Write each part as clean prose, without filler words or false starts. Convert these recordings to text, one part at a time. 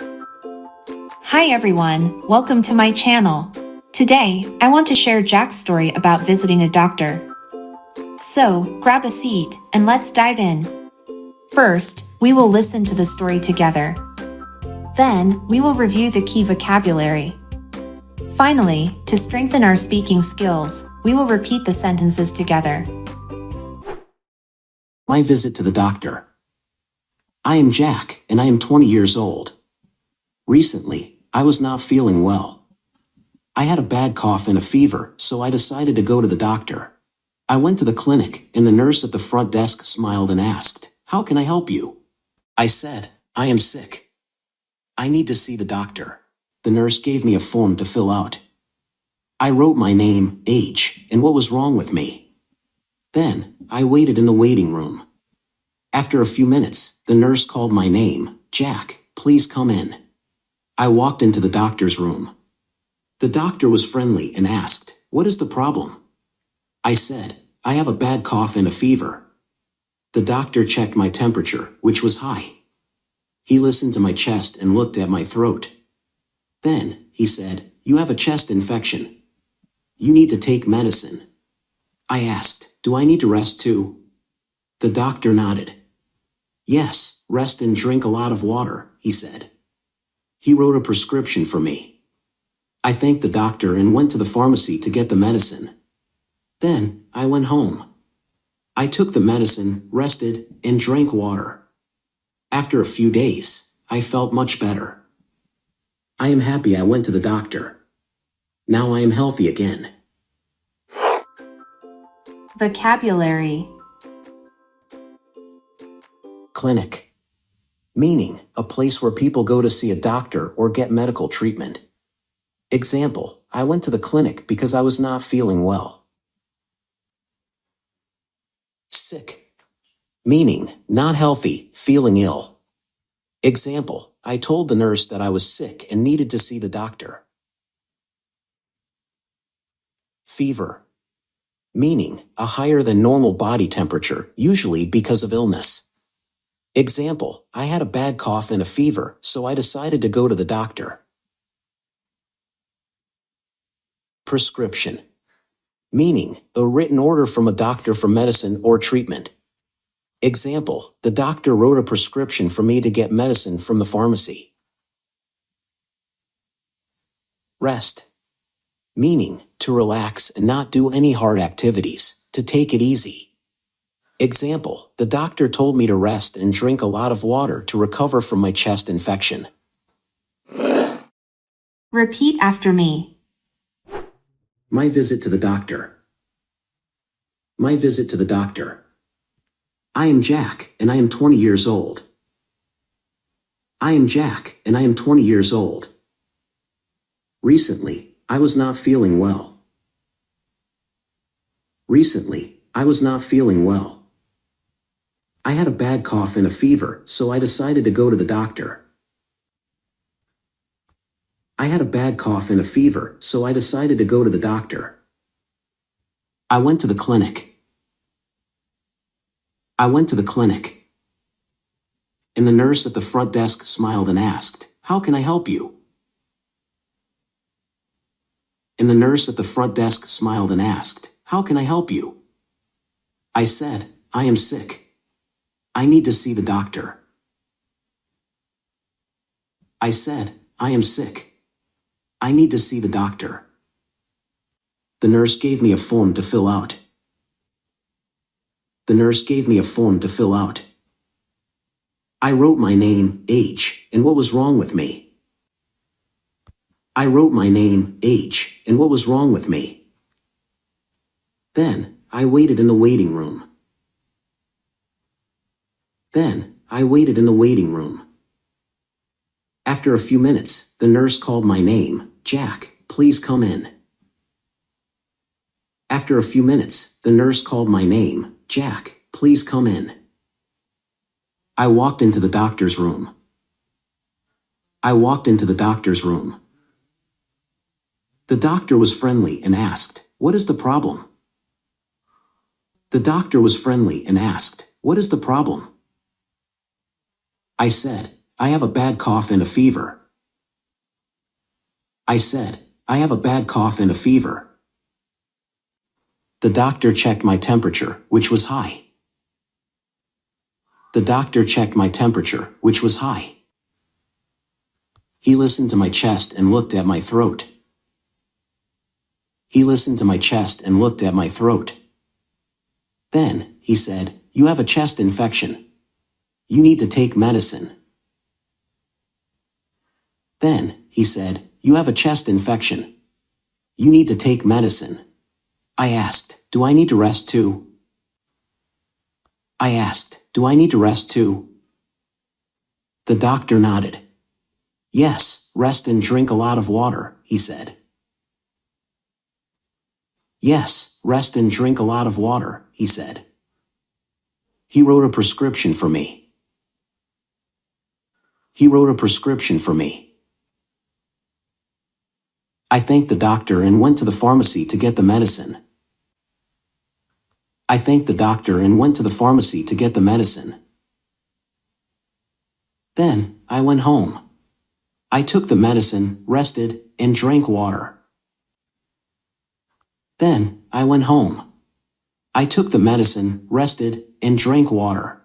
Hi everyone, welcome to my channel. Today, I want to share Jack's story about visiting a doctor. So, grab a seat and let's dive in. First, we will listen to the story together. Then, we will review the key vocabulary. Finally, to strengthen our speaking skills, we will repeat the sentences together. My visit to the doctor. I am Jack, and I am 20 years old. Recently, I was not feeling well. I had a bad cough and a fever, so I decided to go to the doctor. I went to the clinic, and the nurse at the front desk smiled and asked, "How can I help you?" I said, "I am sick. I need to see the doctor." The nurse gave me a form to fill out. I wrote my name, age, and what was wrong with me. Then, I waited in the waiting room. After a few minutes, the nurse called my name, "Jack, please come in." I walked into the doctor's room. The doctor was friendly and asked, "What is the problem?" I said, "I have a bad cough and a fever." The doctor checked my temperature, which was high. He listened to my chest and looked at my throat. Then, he said, "You have a chest infection. You need to take medicine." I asked, "Do I need to rest too?" The doctor nodded. "Yes, rest and drink a lot of water," he said. He wrote a prescription for me. I thanked the doctor and went to the pharmacy to get the medicine. Then, I went home. I took the medicine, rested, and drank water. After a few days, I felt much better. I am happy I went to the doctor. Now I am healthy again. Vocabulary. Clinic. Meaning, a place where people go to see a doctor or get medical treatment. Example, I went to the clinic because I was not feeling well. Sick. Meaning, not healthy, feeling ill. Example, I told the nurse that I was sick and needed to see the doctor. Fever. Meaning, a higher than normal body temperature, usually because of illness. Example, I had a bad cough and a fever, so I decided to go to the doctor. Prescription. Meaning, a written order from a doctor for medicine or treatment. Example, the doctor wrote a prescription for me to get medicine from the pharmacy. Rest. Meaning, to relax and not do any hard activities, to take it easy. Example, the doctor told me to rest and drink a lot of water to recover from my chest infection. Repeat after me. My visit to the doctor. My visit to the doctor. I am Jack, and I am 20 years old. I am Jack, and I am 20 years old. Recently, I was not feeling well. Recently, I was not feeling well. I had a bad cough and a fever, so I decided to go to the doctor. I had a bad cough and a fever, so I decided to go to the doctor. I went to the clinic. I went to the clinic. And the nurse at the front desk smiled and asked, "How can I help you?" And the nurse at the front desk smiled and asked, "How can I help you?" I said, "I am sick. I need to see the doctor." I said, "I am sick. I need to see the doctor." The nurse gave me a form to fill out. The nurse gave me a form to fill out. I wrote my name, age, and what was wrong with me. I wrote my name, age, and what was wrong with me. Then, I waited in the waiting room. Then, I waited in the waiting room. After a few minutes, the nurse called my name, "Jack, please come in." After a few minutes, the nurse called my name, "Jack, please come in." I walked into the doctor's room. I walked into the doctor's room. The doctor was friendly and asked, "What is the problem?" The doctor was friendly and asked, "What is the problem?" I said, I have a bad cough and a fever. I said, I have a bad cough and a fever. The doctor checked my temperature, which was high. The doctor checked my temperature, which was high. He listened to my chest and looked at my throat. He listened to my chest and looked at my throat. Then, he said, you have a chest infection. You need to take medicine. Then, he said, you have a chest infection. You need to take medicine. I asked, do I need to rest too? I asked, do I need to rest too? The doctor nodded. Yes, rest and drink a lot of water, he said. Yes, rest and drink a lot of water, he said. He wrote a prescription for me. He wrote a prescription for me. I thanked the doctor and went to the pharmacy to get the medicine. I thanked the doctor and went to the pharmacy to get the medicine. Then, I went home. I took the medicine, rested, and drank water. Then, I went home. I took the medicine, rested, and drank water.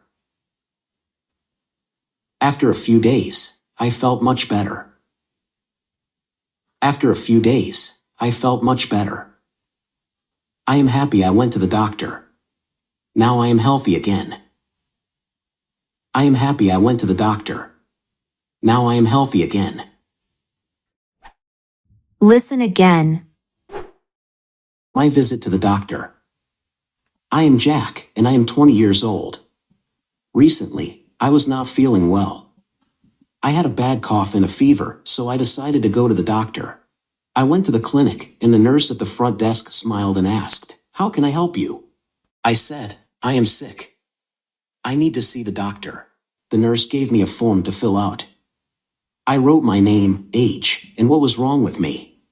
After a few days, I felt much better. After a few days, I felt much better. I am happy I went to the doctor. Now I am healthy again. I am happy I went to the doctor. Now I am healthy again. Listen again. My visit to the doctor. I am Jack, and I am 20 years old. Recently, I was not feeling well. I had a bad cough and a fever, so I decided to go to the doctor. I went to the clinic, and the nurse at the front desk smiled and asked, "How can I help you?" I said, "I am sick. I need to see the doctor." The nurse gave me a form to fill out. I wrote my name, age, and what was wrong with me.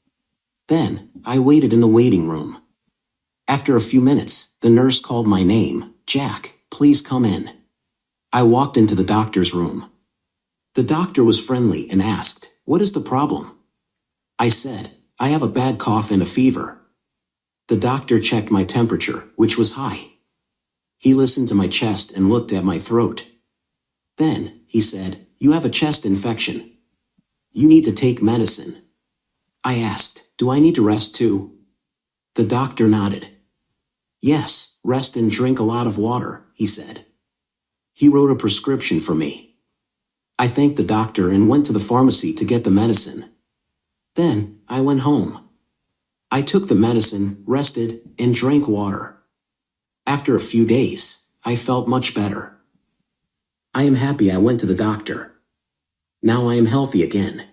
Then, I waited in the waiting room. After a few minutes, the nurse called my name, "Jack, please come in." I walked into the doctor's room. The doctor was friendly and asked, "What is the problem?" I said, "I have a bad cough and a fever." The doctor checked my temperature, which was high. He listened to my chest and looked at my throat. Then, he said, "You have a chest infection. You need to take medicine." I asked, "Do I need to rest too?" The doctor nodded. "Yes, rest and drink a lot of water," he said. He wrote a prescription for me. I thanked the doctor and went to the pharmacy to get the medicine. Then, I went home. I took the medicine, rested, and drank water. After a few days, I felt much better. I am happy I went to the doctor. Now I am healthy again.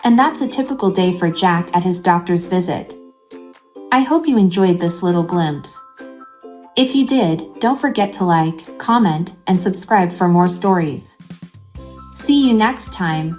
And that's a typical day for Jack at his doctor's visit. I hope you enjoyed this little glimpse. If you did, don't forget to like, comment, and subscribe for more stories. See you next time.